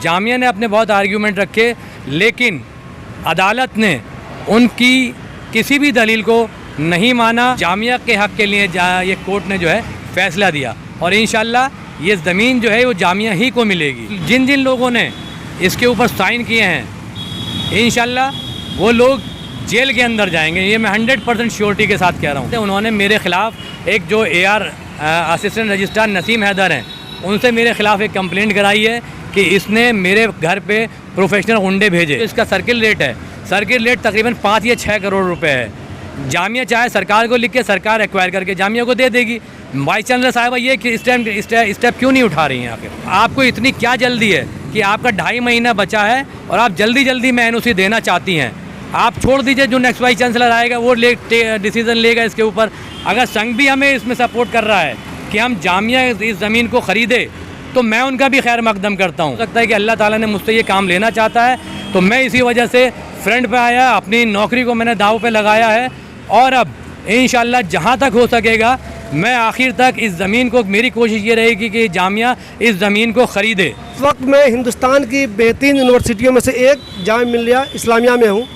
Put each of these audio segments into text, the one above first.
जामिया ने अपने बहुत आर्ग्यूमेंट रखे, लेकिन अदालत ने उनकी किसी भी दलील को नहीं माना। जामिया के हक़ के लिए ये कोर्ट ने जो है फ़ैसला दिया और इंशाल्लाह ये ज़मीन जो है वो जामिया ही को मिलेगी। जिन जिन लोगों ने इसके ऊपर साइन किए हैं इंशाल्लाह वो लोग जेल के अंदर जाएंगे, ये मैं 100% श्योरिटी के साथ कह रहा हूँ। उन्होंने मेरे ख़िलाफ़ एक जो AR assistant registrar Naseem Haider हैं, उनसे मेरे ख़िलाफ़ एक कंप्लेंट कराई है कि इसने मेरे घर पे प्रोफेशनल गुंडे भेजे। इसका सर्किल रेट है, सर्किल रेट तकरीबन 5 या 6 करोड़ रुपए है। जामिया चाहे सरकार को लिख के सरकार एक्वायर करके जामिया को दे देगी। वाइस चांसलर साहिबा ये कि स्टेप क्यों नहीं उठा रही हैं? आखिर आपको इतनी क्या जल्दी है कि आपका 2.5 महीना बचा है और आप जल्दी जल्दी में NOC देना चाहती हैं? आप छोड़ दीजिए, जो नेक्स्ट वाइस चांसलर आएगा वो डिसीज़न लेगा इसके ऊपर। अगर संघ भी हमें इसमें सपोर्ट कर रहा है कि हम जामिया इस ज़मीन को ख़रीदे तो मैं उनका भी खैर मकदम करता हूँ। लगता है कि अल्लाह ताला ने मुझसे ये काम लेना चाहता है, तो मैं इसी वजह से फ्रंट पे आया, अपनी नौकरी को मैंने दाव पे लगाया है और अब इंशाल्लाह जहाँ तक हो सकेगा मैं आखिर तक इस ज़मीन को, मेरी कोशिश ये रहेगी कि जामिया इस ज़मीन को ख़रीदे। इस वक्त मैं हिंदुस्तान की बेहतरीन यूनिवर्सिटियों में से एक जामिया मिल्लिया इस्लामिया में हूँ।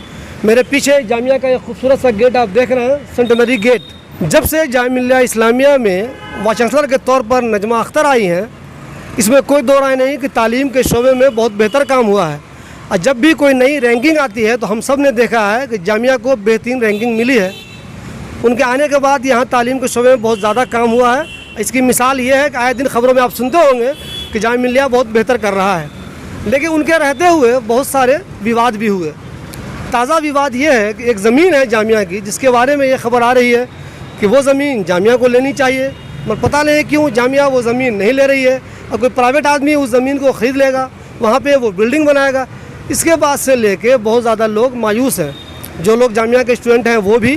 मेरे पीछे जामिया का एक खूबसूरत सा गेट आप देख रहे हैं, सेंट मैरी गेट। जब से जामिया मिल्लिया इस्लामिया में वाइस चांसलर के तौर पर नजमा अख्तर आई हैं, इसमें कोई दो राय नहीं कि तालीम के शोबे में बहुत बेहतर काम हुआ है। और जब भी कोई नई रैंकिंग आती है तो हम सब ने देखा है कि जामिया को बेहतरीन रैंकिंग मिली है। उनके आने के बाद यहाँ तालीम के शोबे में बहुत ज़्यादा काम हुआ है। इसकी मिसाल ये है कि आए दिन ख़बरों में आप सुनते होंगे कि जामिया मिल्लिया बहुत बेहतर कर रहा है, लेकिन उनके रहते हुए बहुत सारे विवाद भी हुए। ताज़ा विवाद ये है कि एक ज़मीन है जामिया की जिसके बारे में ये खबर आ रही है कि वो ज़मीन जामिया को लेनी चाहिए, मगर पता नहीं क्यों जामिया वो ज़मीन नहीं ले रही है और कोई प्राइवेट आदमी उस ज़मीन को ख़रीद लेगा, वहाँ पे वो बिल्डिंग बनाएगा। इसके बाद से लेके बहुत ज़्यादा लोग मायूस हैं। जो लोग जामिया के स्टूडेंट हैं वो भी,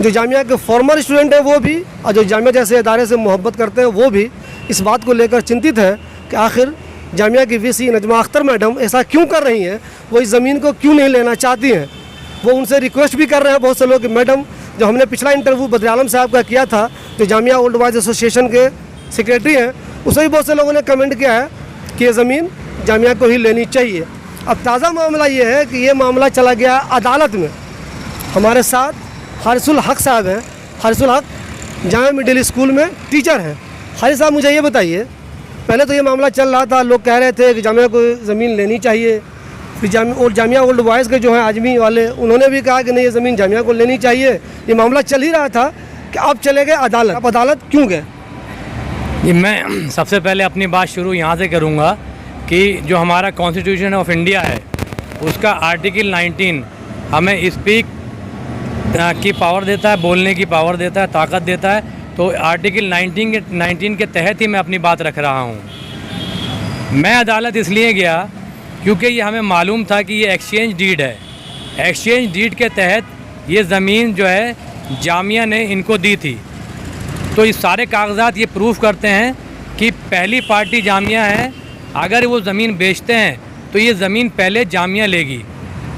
जो जामिया के फॉर्मर स्टूडेंट हैं वो भी, और जो जामिया जैसे इदारे से मोहब्बत करते हैं वो भी इस बात को लेकर चिंतित है कि आखिर जामिया की VC नजमा अख्तर मैडम ऐसा क्यों कर रही हैं, वो इस ज़मीन को क्यों नहीं लेना चाहती हैं। वो उनसे रिक्वेस्ट भी कर रहे हैं बहुत से लोग कि मैडम, जो हमने पिछला इंटरव्यू बद्र आलम साहब का किया था, जो जामिया ओल्ड बॉयज़ एसोसिएशन के सेक्रेटरी हैं, उसे भी बहुत से लोगों ने कमेंट किया है कि ये ज़मीन जामिया को ही लेनी चाहिए। अब ताज़ा मामला ये है कि ये मामला चला गया अदालत में। हमारे साथ हारिसुल हक साहब हैं। हारिसुल हक जामिया मिडिल स्कूल में टीचर हैं। हारिस साहब, मुझे ये बताइए, पहले तो ये मामला चल रहा था, लोग कह रहे थे कि जामिया को ज़मीन लेनी चाहिए। फिर जामिया ओल्ड बॉयज़ के जो हैं आजमी वाले, उन्होंने भी कहा कि नहीं, ये ज़मीन जामिया को लेनी चाहिए। ये मामला चल ही रहा था कि अब चले गए अदालत। अब अदालत क्यों गए? मैं सबसे पहले अपनी बात शुरू यहाँ से करूँगा कि जो हमारा कॉन्स्टिट्यूशन ऑफ इंडिया है उसका आर्टिकल 19 हमें स्पीक की पावर देता है, बोलने की पावर देता है, ताकत देता है। तो आर्टिकल 19 के तहत ही मैं अपनी बात रख रहा हूँ। मैं अदालत इसलिए गया क्योंकि ये हमें मालूम था कि ये एक्सचेंज डीड है। एक्सचेंज डीड के तहत ये ज़मीन जो है जामिया ने इनको दी थी। तो ये सारे कागजात ये प्रूफ करते हैं कि पहली पार्टी जामिया है। अगर वो ज़मीन बेचते हैं तो ये ज़मीन पहले जामिया लेगी,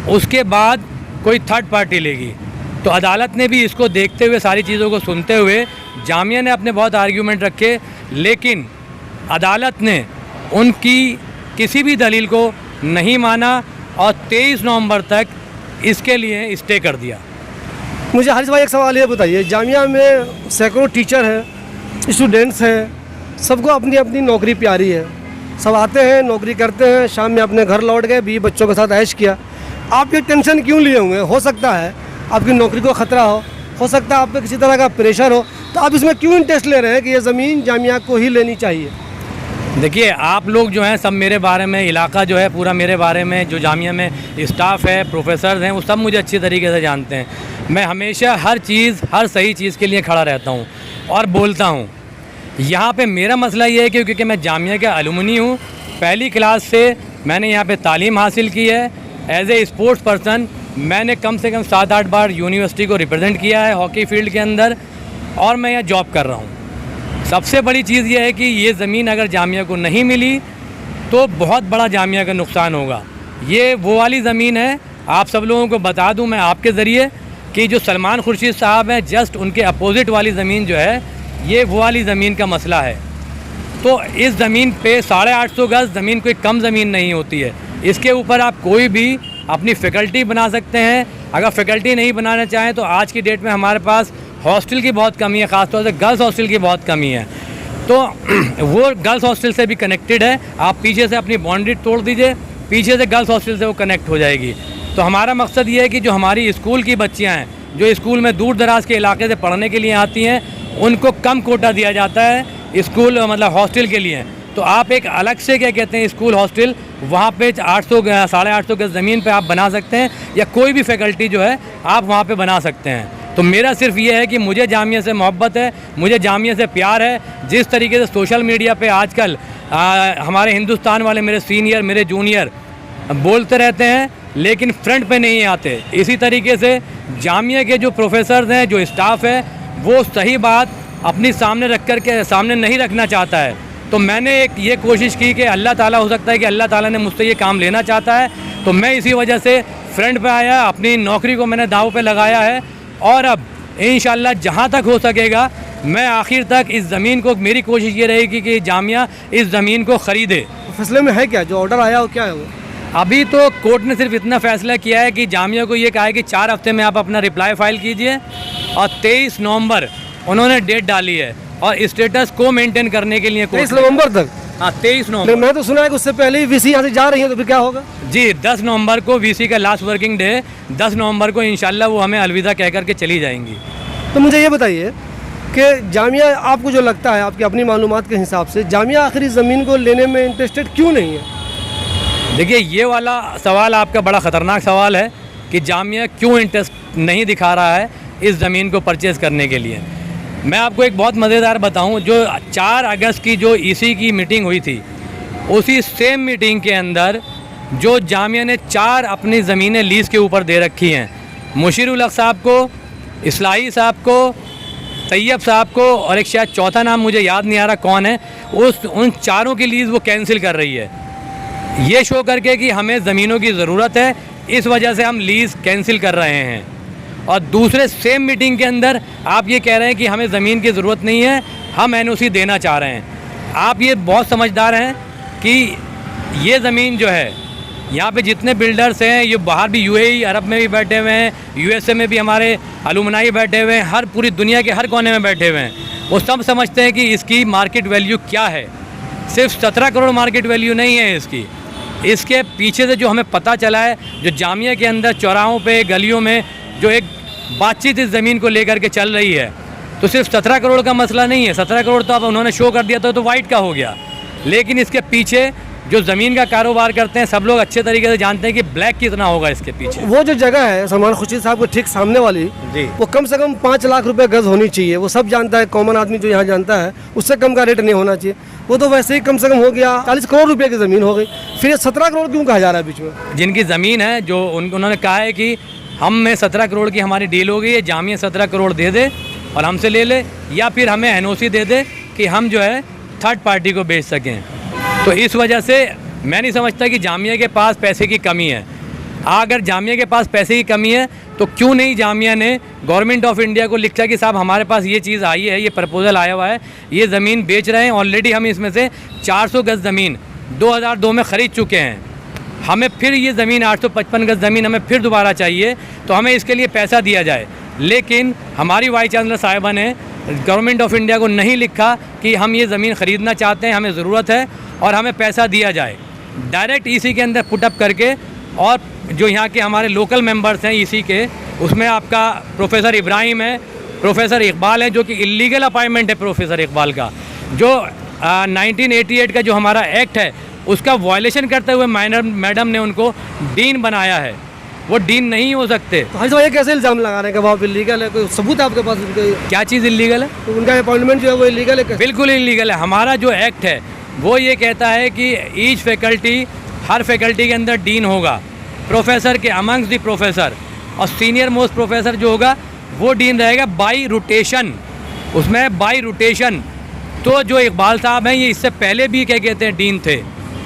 उसके बाद कोई थर्ड पार्टी लेगी। तो अदालत ने भी इसको देखते हुए, सारी चीज़ों को सुनते हुए, जामिया ने अपने बहुत आर्ग्यूमेंट रखे, लेकिन अदालत ने उनकी किसी भी दलील को नहीं माना और 23 नवंबर तक इसके लिए स्टे कर दिया। मुझे हारिस भाई एक सवाल ये बताइए, जामिया में सैकड़ों टीचर हैं, स्टूडेंट्स हैं, सबको अपनी अपनी नौकरी प्यारी है। सब आते हैं, नौकरी करते हैं, शाम में अपने घर लौट गए, बीवी बच्चों के साथ ऐश किया। आप ये टेंशन क्यों लिए हुए? हो सकता है आपकी नौकरी को ख़तरा हो सकता है आप पे किसी तरह का प्रेशर हो, तो आप इसमें क्यों इंटरेस्ट ले रहे हैं कि ये ज़मीन जामिया को ही लेनी चाहिए? देखिए, आप लोग जो हैं सब मेरे बारे में, इलाका जो है पूरा मेरे बारे में, जो जामिया में स्टाफ है, प्रोफेसर हैं, वो सब मुझे अच्छी तरीके से जानते हैं। मैं हमेशा हर चीज़, हर सही चीज़ के लिए खड़ा रहता हूँ और बोलता हूँ। यहाँ पे मेरा मसला ये है कि क्योंकि मैं जामिया का अलुमनी हूँ, पहली क्लास से मैंने यहाँ पे तालीम हासिल की है। एज ए स्पोर्ट्स पर्सन मैंने कम से कम 7-8 बार यूनिवर्सिटी को रिप्रेजेंट किया है हॉकी फील्ड के अंदर, और मैं यहाँ जॉब कर रहा हूँ। सबसे बड़ी चीज़ ये है कि ये ज़मीन अगर जामिया को नहीं मिली तो बहुत बड़ा जामिया का नुकसान होगा। ये वो वाली ज़मीन है, आप सब लोगों को बता दूं मैं आपके ज़रिए कि जो सलमान खुर्शीद साहब हैं, जस्ट उनके अपोजिट वाली ज़मीन जो है, ये वो वाली ज़मीन का मसला है। तो इस ज़मीन पे 850 गज़ ज़मीन कोई कम ज़मीन नहीं होती है। इसके ऊपर आप कोई भी अपनी फैकल्टी बना सकते हैं। अगर फैकल्टी नहीं बनाना चाहें तो आज की डेट में हमारे पास हॉस्टल की बहुत कमी है, ख़ासतौर से गर्ल्स हॉस्टल की बहुत कमी है। तो वो गर्ल्स हॉस्टल से भी कनेक्टेड है। आप पीछे से अपनी बाउंड्री तोड़ दीजिए, पीछे से गर्ल्स हॉस्टल से वो कनेक्ट हो जाएगी। तो हमारा मकसद ये है कि जो हमारी स्कूल की बच्चियाँ हैं, जो स्कूल में दूर दराज के इलाके से पढ़ने के लिए आती हैं, उनको कम कोटा दिया जाता है स्कूल मतलब हॉस्टल के लिए। तो आप एक अलग से क्या कहते हैं स्कूल हॉस्टल, वहाँ पे 850 गज़ ज़मीन पे आप बना सकते हैं, या कोई भी फैकल्टी जो है आप वहाँ पे बना सकते हैं। तो मेरा सिर्फ ये है कि मुझे जामिया से मोहब्बत है, मुझे जामिया से प्यार है। जिस तरीके से सोशल मीडिया पे आजकल हमारे हिंदुस्तान वाले मेरे सीनियर मेरे जूनियर बोलते रहते हैं लेकिन फ्रंट पे नहीं आते, इसी तरीके से जामिया के जो प्रोफेसर हैं, जो स्टाफ है, वो सही बात अपनी सामने रख कर के सामने नहीं रखना चाहता है। तो मैंने एक ये कोशिश की कि अल्लाह ताला, हो सकता है कि अल्लाह ताला ने मुझसे ये काम लेना चाहता है, तो मैं इसी वजह से फ्रंट पे आया, अपनी नौकरी को मैंने दांव पे लगाया है। और अब इंशाल्लाह जहाँ तक हो सकेगा मैं आखिर तक इस ज़मीन को, मेरी कोशिश ये रहेगी कि जामिया इस ज़मीन को ख़रीदे। फैसले में है क्या, जो ऑर्डर आया वो क्या है वो? अभी तो कोर्ट ने सिर्फ इतना फ़ैसला किया है कि जामिया को ये कहा है कि 4 हफ्ते में आप अपना रिप्लाई फ़ाइल कीजिए, और 23 नवंबर उन्होंने डेट डाली है और स्टेटस को मेंटेन करने के लिए 23 नवंबर तक। हाँ 23 नवंबर। मैं तो सुना है कि उससे पहले ही वीसी यहाँ से जा रही है, तो फिर क्या होगा? जी 10 नवंबर को वीसी का लास्ट वर्किंग डे है। 10 नवंबर को इंशाल्लाह वो हमें अलविदा कह करके चली जाएंगी। तो मुझे ये बताइए कि जामिया, आपको जो लगता है आपकी अपनी मालूमात के हिसाब से, जामिया आखिर इस ज़मीन को लेने में इंटरेस्टेड क्यों नहीं है? देखिए ये वाला सवाल आपका बड़ा ख़तरनाक सवाल है कि जामिया क्यों इंटरेस्ट नहीं दिखा रहा है इस ज़मीन को परचेज़ करने के लिए। मैं आपको एक बहुत मज़ेदार बताऊं, जो 4 अगस्त की जो ईसी की मीटिंग हुई थी, उसी सेम मीटिंग के अंदर जो जामिया ने 4 अपनी ज़मीनें लीज़ के ऊपर दे रखी हैं, मुशीरुल हक साहब को, इस्लाही साहब को, तैयब साहब को, और एक शायद चौथा नाम मुझे याद नहीं आ रहा कौन है, उन चारों की लीज़ वो कैंसिल कर रही है, ये शो करके कि हमें ज़मीनों की ज़रूरत है, इस वजह से हम लीज़ कैंसिल कर रहे हैं। और दूसरे सेम मीटिंग के अंदर आप ये कह रहे हैं कि हमें ज़मीन की ज़रूरत नहीं है, हम एनओसी देना चाह रहे हैं। आप ये बहुत समझदार हैं कि ये ज़मीन जो है, यहाँ पे जितने बिल्डर्स हैं, ये बाहर भी यूएई अरब में भी बैठे हुए हैं, यूएसए में भी हमारे अलुमनाई बैठे हुए हैं, हर पूरी दुनिया के हर कोने में बैठे हुए हैं, वो सब समझते हैं कि इसकी मार्केट वैल्यू क्या है। सिर्फ 17 करोड़ मार्केट वैल्यू नहीं है इसकी, इसके पीछे से जो हमें पता चला है, जो जामिया के अंदर चौराहों पे, गलियों में जो एक बातचीत इस ज़मीन को लेकर के चल रही है, तो सिर्फ 17 करोड़ का मसला नहीं है। 17 करोड़ तो अब उन्होंने शो कर दिया तो वाइट का हो गया, लेकिन इसके पीछे जो ज़मीन का कारोबार करते हैं सब लोग अच्छे तरीके से जानते हैं कि ब्लैक कितना होगा इसके पीछे। वो जो जगह है सलमान खुर्शीद साहब को ठीक सामने वाली जी, वो कम से कम 5 लाख रुपए गज़ होनी चाहिए। वो सब जानता है, कॉमन आदमी जो यहाँ जानता है, उससे कम का रेट नहीं होना चाहिए। वो तो वैसे ही कम से कम हो गया 40 करोड़ रुपए की ज़मीन हो गई, फिर 17 करोड़ क्यों कहा जा रहा है बीच में? जिनकी ज़मीन है, जो उन्होंने कहा है कि हम में 17 करोड़ की हमारी डील हो गई है, जामिया 17 करोड़ दे दे और हमसे ले ले, या फिर हमें एनओसी दे दे कि हम जो है थर्ड पार्टी को बेच सकें। तो इस वजह से मैं नहीं समझता कि जामिया के पास पैसे की कमी है। अगर जामिया के पास पैसे की कमी है तो क्यों नहीं जामिया ने गवर्नमेंट ऑफ इंडिया को लिखा कि साहब हमारे पास ये चीज़ आई है, ये प्रपोज़ल आया हुआ है, ये ज़मीन बेच रहे हैं, ऑलरेडी हम इसमें से 400 गज़ ज़मीन 2002 में ख़रीद चुके हैं, हमें फिर ये ज़मीन 855 गज़ ज़मीन हमें फिर दोबारा चाहिए, तो हमें इसके लिए पैसा दिया जाए। लेकिन हमारी वाइस चांसलर साहिबा ने गवर्नमेंट ऑफ इंडिया को नहीं लिखा कि हम ये ज़मीन ख़रीदना चाहते हैं, हमें ज़रूरत है और हमें पैसा दिया जाए। डायरेक्ट ईसी के अंदर पुटअप करके, और जो यहाँ के हमारे लोकल मेंबर्स हैं ईसी के, उसमें आपका प्रोफेसर इब्राहिम है, प्रोफेसर इकबाल है, जो कि इलीगल अपॉइंटमेंट है प्रोफेसर इकबाल का, जो 1988 का जो हमारा एक्ट है उसका वायलेशन करते हुए मैडम ने उनको डीन बनाया है। वो डीन नहीं हो सकते। तो हाँ, ये कैसे इल्ज़ाम लगा रहे हैं कि वहाँ इलीगल है? कोई सबूत है आपके पास? क्या चीज़ इलीगल है? तो उनका अपॉइंटमेंट जो है वो इलीगल है? बिल्कुल इलीगल है। हमारा जो एक्ट है वो ये कहता है कि ईच फैकल्टी, हर फैकल्टी के अंदर डीन होगा, प्रोफेसर के अमंग्स दी प्रोफेसर, और सीनियर मोस्ट प्रोफेसर जो होगा वो डीन रहेगा बाई रोटेशन। उसमें बाई रोटेशन, तो जो इकबाल साहब हैं ये इससे पहले भी क्या कहते हैं डीन थे,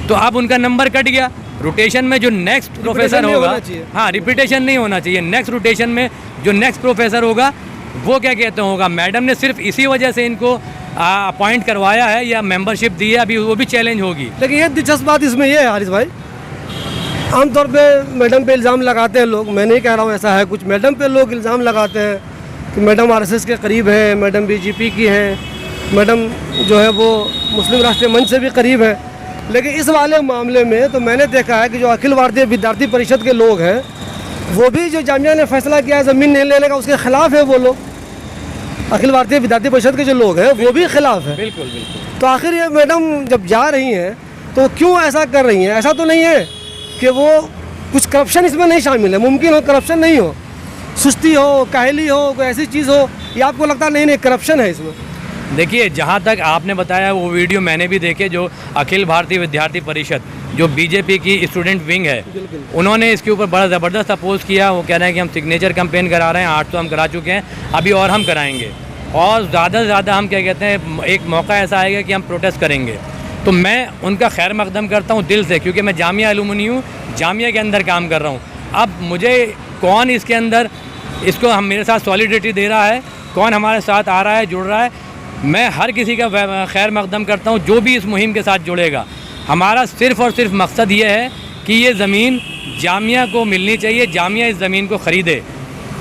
तो अब उनका नंबर कट गया। रोटेशन में जो नेक्स्ट प्रोफेसर होगा, हाँ रिपीटेशन नहीं होना चाहिए, नेक्स्ट रोटेशन में जो नेक्स्ट प्रोफेसर होगा वो क्या कहते होगा। मैडम ने सिर्फ इसी वजह से इनको अपॉइंट करवाया है या मेंबरशिप दी है, अभी वो भी चैलेंज होगी। लेकिन ये दिलचस्प बात इसमें ये है हारिस भाई, आमतौर पे मैडम पे इल्ज़ाम लगाते हैं लोग, मैं नहीं कह रहा हूँ ऐसा है कुछ, मैडम पे लोग इल्ज़ाम लगाते हैं कि मैडम आरएसएस के करीब है, मैडम बीजेपी की हैं, मैडम जो है वो मुस्लिम राष्ट्रीय मंच से भी करीब है। लेकिन इस वाले मामले में तो मैंने देखा है कि जो अखिल भारतीय विद्यार्थी परिषद के लोग हैं वो भी जो जामिया ने फैसला किया है ज़मीन नहीं लेने का उसके ख़िलाफ़ है। वो लोग अखिल भारतीय विद्यार्थी परिषद के जो लोग हैं वो भी खिलाफ़ है। बिल्कुल बिल्कुल। तो आखिर ये मैडम जब जा रही हैं तो क्यों ऐसा कर रही हैं? ऐसा तो नहीं है कि वो कुछ करप्शन इसमें नहीं शामिल है, मुमकिन हो करप्शन नहीं हो, सुस्ती हो, काहली हो, कोई ऐसी चीज़ हो, या आपको लगता नहीं करप्शन है इसमें? देखिए, जहाँ तक आपने बताया वो वीडियो मैंने भी देखे, जो अखिल भारतीय विद्यार्थी परिषद जो बीजेपी की स्टूडेंट विंग है, उन्होंने इसके ऊपर बड़ा ज़बरदस्त अपोज किया। वो कह रहे हैं कि हम सिग्नेचर कैंपेन करा रहे हैं, 8 तो हम करा चुके हैं, अभी और हम कराएंगे, और ज़्यादा से ज़्यादा हम क्या कहते हैं एक मौका ऐसा आएगा कि हम प्रोटेस्ट करेंगे। तो मैं उनका खैर मकदम करता हूँ दिल से, क्योंकि मैं जामिया अलुमनी हूँ, जामिया के अंदर काम कर रहा हूँ। अब मुझे कौन इसके अंदर इसको हम मेरे साथ सॉलिडिटी दे रहा है, कौन हमारे साथ आ रहा है, जुड़ रहा है, मैं हर किसी का खैर मकदम करता हूँ जो भी इस मुहिम के साथ जुड़ेगा। हमारा सिर्फ़ और सिर्फ मकसद ये है कि ये ज़मीन जामिया को मिलनी चाहिए, जामिया इस ज़मीन को ख़रीदे,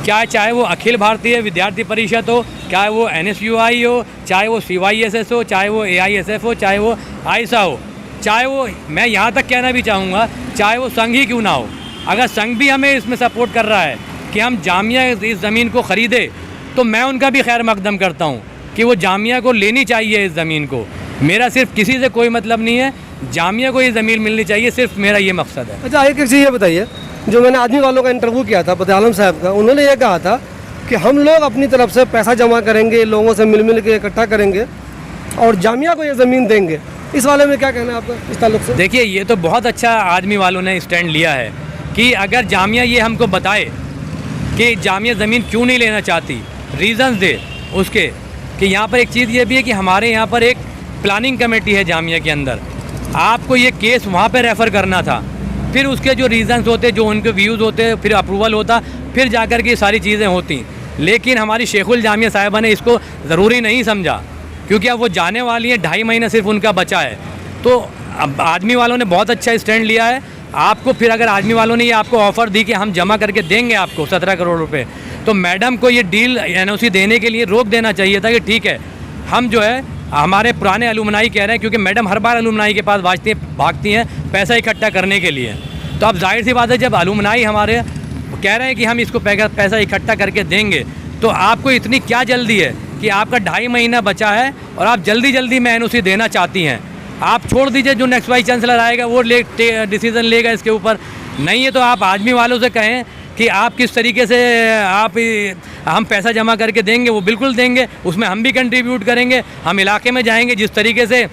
क्या चाहे वो अखिल भारतीय विद्यार्थी परिषद हो, चाहे वो NSUI हो, चाहे वो CYSS हो, चाहे वो AISF हो, चाहे वो आयसा हो, चाहे वो, मैं यहाँ तक कहना भी चाहूँगा, चाहे वो संघ ही क्यों ना हो। अगर संघ भी हमें इसमें सपोर्ट कर रहा है कि हम जामिया इस ज़मीन को ख़रीदे, तो मैं उनका भी खैर मकदम करता हूँ कि वो जामिया को लेनी चाहिए इस ज़मीन को। मेरा सिर्फ किसी से कोई मतलब नहीं है, जामिया को ये ज़मीन मिलनी चाहिए, सिर्फ मेरा ये मकसद है। अच्छा, एक चीज़ ये बताइए, जो मैंने आदमी वालों का इंटरव्यू किया था पति आलम साहब का, उन्होंने ये कहा था कि हम लोग अपनी तरफ से पैसा जमा करेंगे, लोगों से मिल के इकट्ठा करेंगे और जामिया को ये ज़मीन देंगे। इस वाले में क्या कहना है आपका इस ताल्लुक से? देखिए, ये तो बहुत अच्छा आदमी वालों ने स्टैंड लिया है कि अगर जामिया ये हमको बताए कि जामिया ज़मीन क्यों नहीं लेना चाहती, रीज़न्स दे उसके, कि यहाँ पर एक चीज़ ये भी है कि हमारे यहाँ पर एक प्लानिंग कमेटी है जामिया के अंदर, आपको ये केस वहाँ पे रेफ़र करना था, फिर उसके जो रीज़न्स होते, जो उनके व्यूज़ होते, फिर अप्रूवल होता, फिर जाकर के सारी चीज़ें होती। लेकिन हमारी शेखुल जामिया साहिबा ने इसको ज़रूरी नहीं समझा, क्योंकि अब वो जाने वाली है, 2.5 महीना सिर्फ उनका बचा है। तो अब आदमी वालों ने बहुत अच्छा स्टैंड लिया है। आपको फिर अगर आदमी वालों ने ये आपको ऑफ़र दी कि हम जमा करके देंगे आपको 17 करोड़ रुपये, तो मैडम को ये डील NOC देने के लिए रोक देना चाहिए था कि ठीक है, हम जो है हमारे पुराने अलुमनाई कह रहे हैं, क्योंकि मैडम हर बार अलुमनाई के पास भागती हैं पैसा इकट्ठा करने के लिए। तो अब जाहिर सी बात है, जब अलुमनाई हमारे कह रहे हैं कि हम इसको पैसा इकट्ठा करके देंगे, तो आपको इतनी क्या जल्दी है कि आपका 2.5 महीना बचा है और आप जल्दी जल्दी में NOC देना चाहती हैं। आप छोड़ दीजिए, जो नेक्स्ट वाइस चांसलर आएगा वो डिसीज़न लेगा इसके ऊपर। नहीं है तो आप आदमी वालों से कहें कि आप किस तरीके से हम पैसा जमा करके देंगे, वो बिल्कुल देंगे, उसमें हम भी कंट्रीब्यूट करेंगे। हम इलाके में जाएंगे, जिस तरीके से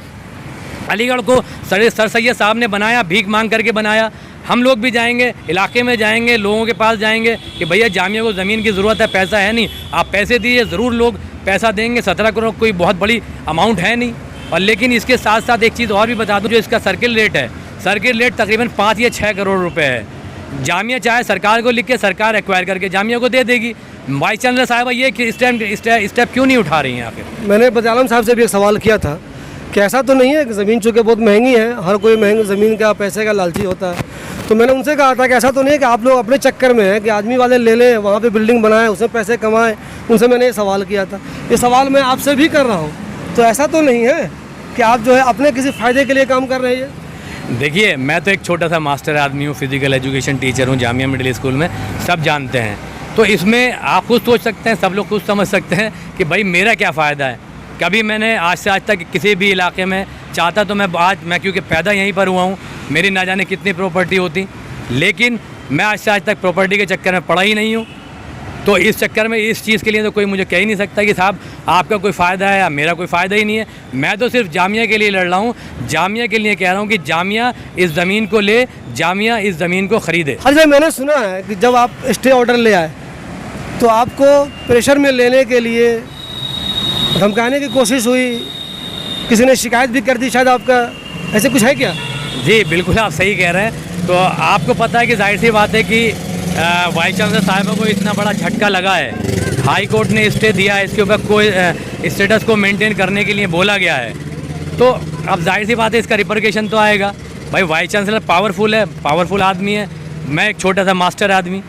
अलीगढ़ को सर सैयद साहब ने बनाया, भीख मांग करके बनाया, हम लोग भी जाएंगे, इलाके में जाएंगे, लोगों के पास जाएंगे कि भैया जामिया को ज़मीन की ज़रूरत है, पैसा है नहीं, आप पैसे दीजिए, ज़रूर लोग पैसा देंगे। 17 करोड़ कोई बहुत बड़ी अमाउंट है नहीं। और लेकिन इसके साथ साथ एक चीज़ और भी बता दूँ, जो इसका सर्किल रेट है, सर्किल रेट तकरीबन 5 या 6 करोड़ रुपये है। जामिया चाहे सरकार को लिख के सरकार एक्वायर करके जामिया को दे देगी। वाइस चांसलर साहब ये स्टेप क्यों नहीं उठा रही हैं आखिर? मैंने पति आलम साहब से भी एक सवाल किया था कि ऐसा तो नहीं है कि ज़मीन चूँकि बहुत महंगी है, हर कोई महंगी ज़मीन का पैसे का लालची होता है, तो मैंने उनसे कहा था कि ऐसा तो नहीं है कि आप लोग अपने चक्कर में हैं कि आदमी वाले ले लें, वहाँ पे बिल्डिंग बनाएं, उसमें पैसे कमाएं। उनसे मैंने ये सवाल किया था, ये सवाल मैं आपसे भी कर रहा हूँ। तो ऐसा तो नहीं है कि आप जो है अपने किसी फ़ायदे के लिए काम कर रहे हैं? देखिए, मैं तो एक छोटा सा मास्टर आदमी हूँ, फिज़िकल एजुकेशन टीचर हूँ जामिया मिडिल स्कूल में, सब जानते हैं। तो इसमें आप खुद सोच सकते हैं, सब लोग खुद समझ सकते हैं कि भाई मेरा क्या फ़ायदा है। कभी मैंने आज से आज तक किसी भी इलाके में चाहता तो मैं क्योंकि पैदा यहीं पर हुआ हूँ, मेरी ना जाने कितनी प्रॉपर्टी होती, लेकिन मैं आज से आज तक प्रॉपर्टी के चक्कर में पड़ा ही नहीं हूँ। तो इस चक्कर में इस चीज़ के लिए तो कोई मुझे कह ही नहीं सकता कि साहब आपका कोई फ़ायदा है या मेरा कोई फ़ायदा ही नहीं है। मैं तो सिर्फ जामिया के लिए लड़ रहा हूँ, जामिया के लिए कह रहा हूँ कि जामिया इस ज़मीन को ले, जामिया इस ज़मीन को ख़रीदे। अच्छा, मैंने सुना है कि जब आप स्टे ऑर्डर ले आए तो आपको प्रेशर में लेने के लिए धमकाने की कोशिश हुई, किसी ने शिकायत भी कर दी शायद आपका, ऐसे कुछ है क्या? जी बिल्कुल, आप सही कह रहे हैं। तो आपको पता है कि जाहिर सी बात है कि वाइस चांसलर साहिबा को इतना बड़ा झटका लगा है। हाई कोर्ट ने स्टे दिया है, इसके ऊपर कोई स्टेटस को मेंटेन करने के लिए बोला गया है, तो अब जाहिर सी बात है इसका रिपरकेशन तो आएगा। भाई वाइस चांसलर पावरफुल है, पावरफुल आदमी है, मैं एक छोटा सा मास्टर आदमी,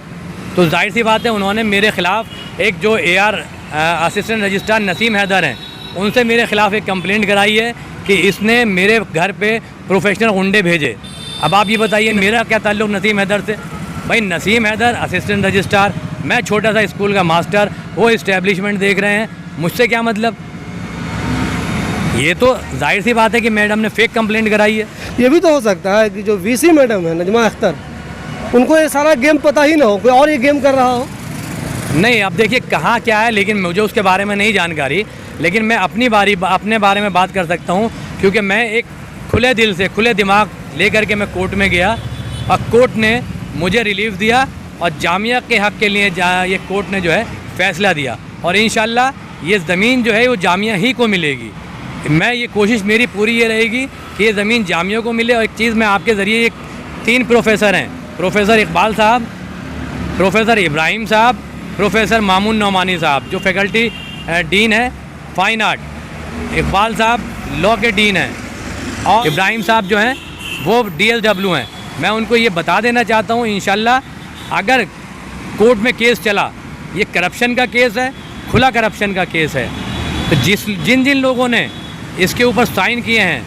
तो जाहिर सी बात है उन्होंने मेरे ख़िलाफ़ एक जो AR assistant registrar Naseem Haider हैं, उनसे मेरे ख़िलाफ़ एक कंप्लेंट कराई है कि इसने मेरे घर पे प्रोफेशनल गुंडे भेजे। अब आप ये बताइए मेरा क्या ताल्लुक़ नसीम हैदर से? भाई नसीम हैदर असिस्टेंट रजिस्ट्रार, मैं छोटा सा स्कूल का मास्टर, वो इस्टेब्लिशमेंट देख रहे हैं, मुझसे क्या मतलब? ये तो जाहिर सी बात है कि मैडम ने फेक कंप्लेंट कराई है। ये भी तो हो सकता है कि जो VC मैडम है नजमा अख्तर, उनको ये सारा गेम पता ही ना हो, कोई और ये गेम कर रहा हो। नहीं, अब देखिए कहाँ क्या है, लेकिन मुझे उसके बारे में नहीं जानकारी, लेकिन मैं अपने बारे में बात कर सकता हूँ, क्योंकि मैं एक खुले दिल से खुले दिमाग लेकर के मैं कोर्ट में गया और कोर्ट ने मुझे रिलीफ दिया और जामिया के हक़ के लिए ये कोर्ट ने जो है फ़ैसला दिया और इंशाल्लाह ये ज़मीन जो है वो जामिया ही को मिलेगी। मैं ये कोशिश मेरी पूरी ये रहेगी कि ये ज़मीन जामिया को मिले। और एक चीज़ मैं आपके ज़रिए, एक 3 प्रोफेसर हैं, प्रोफेसर इकबाल साहब, प्रोफेसर इब्राहिम साहब, प्रोफेसर मामून नौमानी साहब जो फैकल्टी डीन है फ़ाइन आर्ट। इकबाल साहब लॉ के डीन हैं और इब्राहिम साहब जो हैं वो DSW हैं। मैं उनको ये बता देना चाहता हूँ, इंशाल्लाह अगर कोर्ट में केस चला, ये करप्शन का केस है, खुला करप्शन का केस है, तो जिन लोगों ने इसके ऊपर साइन किए हैं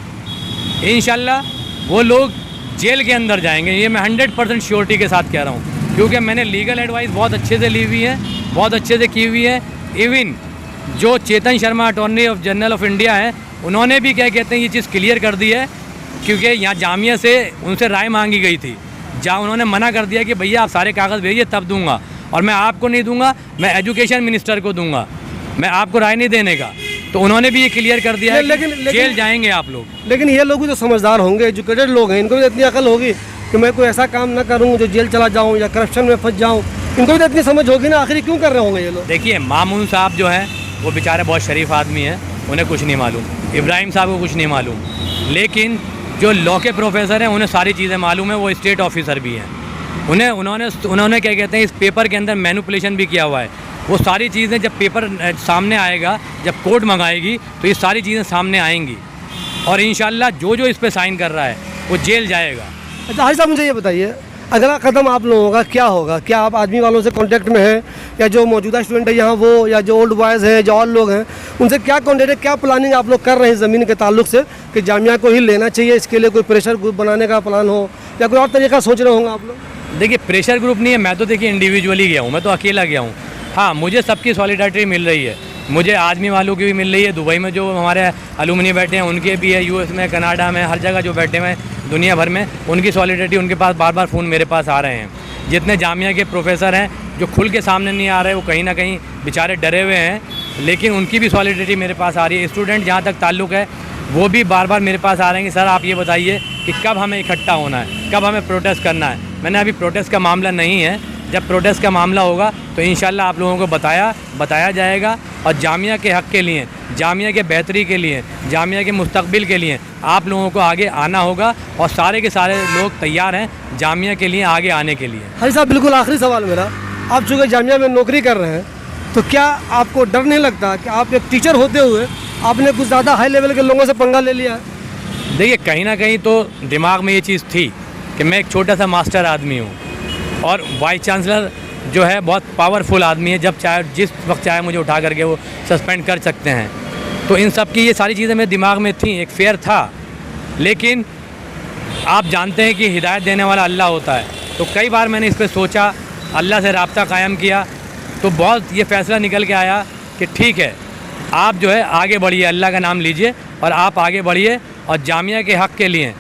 इंशाल्लाह वो लोग जेल के अंदर जाएंगे। ये मैं 100% श्योरिटी के साथ कह रहा हूँ, क्योंकि मैंने लीगल एडवाइस बहुत अच्छे से ली हुई है, बहुत अच्छे से की हुई है। इवन जो Chetan Sharma attorney general of India है, उन्होंने भी क्या कहते हैं ये चीज़ क्लियर कर दी है, क्योंकि यहाँ जामिया से उनसे राय मांगी गई थी, जहाँ उन्होंने मना कर दिया कि भैया आप सारे कागज़ भेजिए तब दूंगा, और मैं आपको नहीं दूंगा, मैं एजुकेशन मिनिस्टर को दूंगा, मैं आपको राय नहीं देने का। तो उन्होंने भी ये क्लियर कर दिया है लेकिन जेल जाएंगे आप लोग। लेकिन ये लोग भी तो समझदार होंगे, एजुकेटेड लोग हैं, इनको भी इतनी अकल होगी कि मैं कोई ऐसा काम ना करूँ जो जेल चला जाऊँ या करप्शन में फंस जाऊँ। इनको भी तो इतनी समझ होगी ना, आखिर क्यों कर रहे होंगे ये लोग। देखिए मामून साहब जो हैं वो बेचारे बहुत शरीफ आदमी हैं, उन्हें कुछ नहीं मालूम, इब्राहिम साहब को कुछ नहीं मालूम, लेकिन जो लॉ के प्रोफेसर हैं उन्हें सारी चीज़ें मालूम है, वो स्टेट ऑफिसर भी हैं, उन्होंने क्या कहते हैं इस पेपर के अंदर मैनिपुलेशन भी किया हुआ है। वो सारी चीज़ें जब पेपर सामने आएगा, जब कोर्ट मंगाएगी तो ये सारी चीज़ें सामने आएंगी और इंशाल्लाह जो इस पर साइन कर रहा है वो जेल जाएगा। अच्छा हाजी साहब, मुझे ये बताइए अगला कदम आप लोगों का क्या होगा? क्या आप आदमी वालों से कांटेक्ट में हैं, या जो मौजूदा स्टूडेंट है यहाँ वो, या जो ओल्ड बॉयज़ हैं, जो और लोग हैं, उनसे क्या कांटेक्ट है, क्या प्लानिंग आप लोग कर रहे हैं ज़मीन के ताल्लुक से कि जामिया को ही लेना चाहिए? इसके लिए कोई प्रेशर ग्रुप बनाने का प्लान हो या कोई और तरीका सोच रहे होंगे आप लोग? देखिए प्रेशर ग्रुप नहीं है, मैं तो देखिए इंडिविजुअली गया हूँ, मैं तो अकेला गया हूँ। हाँ, मुझे सबकी सॉलिडारिटी मिल रही है, मुझे आदमी वालों की भी मिल रही है, दुबई में जो हमारे अलुमनी बैठे हैं उनके भी है, US में, कनाडा में, हर जगह जो बैठे हुए हैं दुनिया भर में, उनकी सॉलिडारिटी, उनके पास बार बार फ़ोन मेरे पास आ रहे हैं। जितने जामिया के प्रोफेसर हैं जो खुल के सामने नहीं आ रहे, वो कहीं ना कहीं बेचारे डरे हुए हैं, लेकिन उनकी भी सॉलिडारिटी मेरे पास आ रही है। स्टूडेंट जहाँ तक ताल्लुक़ है वो भी बार बार मेरे पास आ रहे हैं कि सर आप ये बताइए कि कब हमें इकट्ठा होना है, कब हमें प्रोटेस्ट करना है। मैंने अभी प्रोटेस्ट का मामला नहीं है, जब प्रोटेस्ट का मामला होगा तो इंशाल्लाह आप लोगों को बताया जाएगा और जामिया के हक़ के लिए, जामिया के बेहतरी के लिए, जामिया के मुस्तकबिल के लिए आप लोगों को आगे आना होगा और सारे के सारे लोग तैयार हैं जामिया के लिए आगे आने के लिए। हाजी साहब, बिल्कुल आखिरी सवाल मेरा, आप चूँकि जामिया में नौकरी कर रहे हैं तो क्या आपको डर नहीं लगता कि आप एक टीचर होते हुए आपने कुछ ज़्यादा हाई लेवल के लोगों से पंगा ले लिया है? देखिए कहीं ना कहीं तो दिमाग में ये चीज़ थी कि मैं एक छोटा सा मास्टर आदमी हूँ और वाइस चांसलर जो है बहुत पावरफुल आदमी है, जब चाहे जिस वक्त चाहे मुझे उठा करके वो सस्पेंड कर सकते हैं। तो इन सब की ये सारी चीज़ें मेरे दिमाग में थी, एक फेयर था, लेकिन आप जानते हैं कि हिदायत देने वाला अल्लाह होता है। तो कई बार मैंने इस पर सोचा, अल्लाह से रब्ता कायम किया, तो बहुत ये फ़ैसला निकल के आया कि ठीक है आप जो है आगे बढ़िए, अल्लाह का नाम लीजिए और आप आगे बढ़िए और जामिया के हक़ के लिए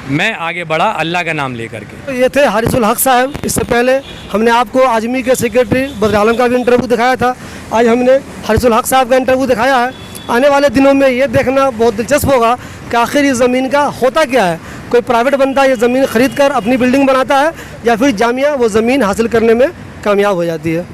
मैं आगे बढ़ा अल्लाह का नाम लेकर के। तो ये थे हारिसुल हक साहब। इससे पहले हमने आपको आजमी के सेक्रेटरी बदर आलम का भी इंटरव्यू दिखाया था, आज हमने हारिसुल हक साहब का इंटरव्यू दिखाया है। आने वाले दिनों में ये देखना बहुत दिलचस्प होगा कि आखिर इस ज़मीन का होता क्या है। कोई प्राइवेट बंदा ये ज़मीन ख़रीद कर अपनी बिल्डिंग बनाता है या फिर जामिया वो ज़मीन हासिल करने में कामयाब हो जाती है।